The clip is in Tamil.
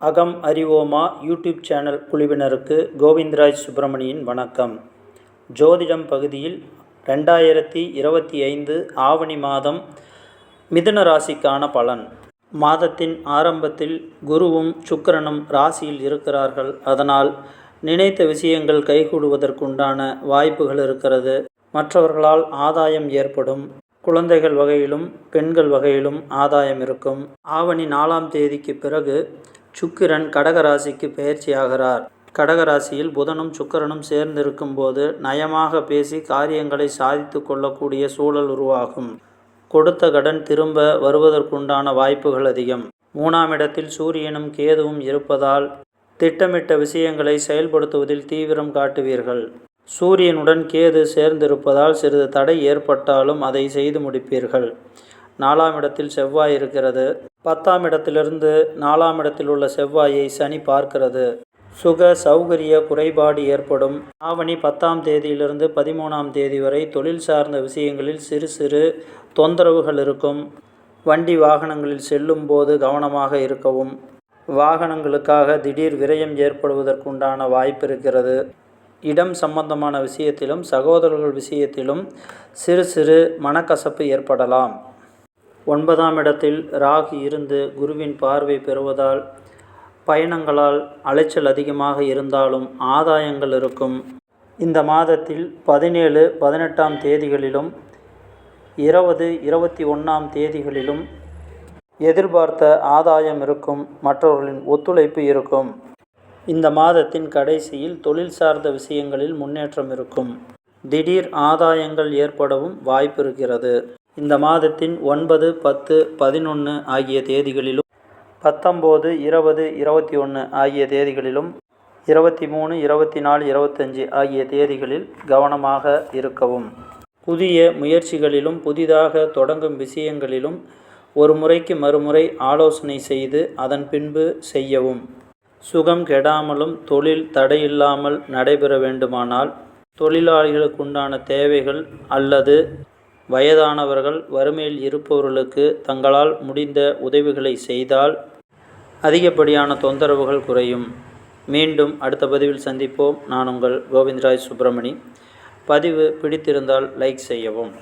அகம் அறிவோமா யூடியூப் சேனல் குழுவினருக்கு கோவிந்தராஜ் சுப்பிரமணியின் வணக்கம். ஜோதிடம் பகுதியில் 2025 ஆவணி மாதம் மிதுன ராசிக்கான பலன். மாதத்தின் ஆரம்பத்தில் குருவும் சுக்கிரனும் ராசியில் இருக்கிறார்கள். அதனால் நினைத்த விஷயங்கள் கைகூடுவதற்குண்டான வாய்ப்புகள் இருக்கிறது. மற்றவர்களால் ஆதாயம் ஏற்படும். குழந்தைகள் வகையிலும் பெண்கள் வகையிலும் ஆதாயம் இருக்கும். ஆவணி 4ஆம் தேதிக்கு பிறகு சுக்கிரன் கடகராசிக்கு பெயர்ச்சியாகிறார். கடகராசியில் புதனும் சுக்கிரனும் சேர்ந்திருக்கும் போது நயமாக பேசி காரியங்களை சாதித்து கொள்ளக்கூடிய சூழல் உருவாகும். கொடுத்த கடன் திரும்ப வருவதற்குண்டான வாய்ப்புகள் அதிகம். 3ஆம் இடத்தில் சூரியனும் கேதுவும் இருப்பதால் திட்டமிட்ட விஷயங்களை செயல்படுத்துவதில் தீவிரம் காட்டுவீர்கள். சூரியனுடன் கேது சேர்ந்திருப்பதால் சிறிது தடை ஏற்பட்டாலும் அதை செய்து முடிப்பீர்கள். 4ஆம் இடத்தில் செவ்வாய் இருக்கிறது. 10ஆம் இடத்திலிருந்து 4ஆம் இடத்தில் உள்ள செவ்வாயை சனி பார்க்கிறது. சுக சௌகரிய குறைபாடு ஏற்படும். ஆவணி 10ஆம் தேதியிலிருந்து 13ஆம் தேதி வரை தொழில் சார்ந்த விஷயங்களில் சிறு சிறு தொந்தரவுகள் இருக்கும். வண்டி வாகனங்களில் செல்லும் போது கவனமாக இருக்கவும். வாகனங்களுக்காக திடீர் விரயம் ஏற்படுவதற்குண்டான வாய்ப்பு இருக்கிறது. இடம் சம்பந்தமான விஷயத்திலும் சகோதரர்கள் விஷயத்திலும் சிறு சிறு மனக்கசப்பு ஏற்படலாம். 9ஆம் இடத்தில் ராகு இருந்து குருவின் பார்வை பெறுவதால் பயணங்களால் அலைச்சல் அதிகமாக இருந்தாலும் ஆதாயங்கள் இருக்கும். இந்த மாதத்தில் 17, 18ஆம் தேதிகளிலும் 20, 21ஆம் தேதிகளிலும் எதிர்பார்த்த ஆதாயம் இருக்கும். மற்றவர்களின் ஒத்துழைப்பு இருக்கும். இந்த மாதத்தின் கடைசியில் தொழில் சார்ந்த விஷயங்களில் முன்னேற்றம் இருக்கும். திடீர் ஆதாயங்கள் ஏற்படவும் வாய்ப்பு இருக்கிறது. இந்த மாதத்தின் 9, 10, 11 ஆகிய தேதிகளிலும் 19, 20, 21 ஆகிய தேதிகளிலும் 23, 24, 25 ஆகிய தேதிகளில் கவனமாக இருக்கவும். புதிய முயற்சிகளிலும் புதிதாக தொடங்கும் விஷயங்களிலும் ஒரு முறைக்கு மறுமுறை ஆலோசனை செய்து அதன் பின்பு செய்யவும். சுகம் கெடாமலும் தொழில் தடையில்லாமல் நடைபெற வேண்டுமானால் தொழிலாளிகளுக்குண்டான தேவைகள் அல்லது வயதானவர்கள் வறுமையில் இருப்பவர்களுக்கு தங்களால் முடிந்த உதவிகளை செய்தால் அதிகப்படியான தொந்தரவுகள் குறையும். மீண்டும் அடுத்த பதிவில் சந்திப்போம். நான் உங்கள் கோவிந்தராஜ் சுப்பிரமணி. பதிவு பிடித்திருந்தால் லைக் செய்யவும்.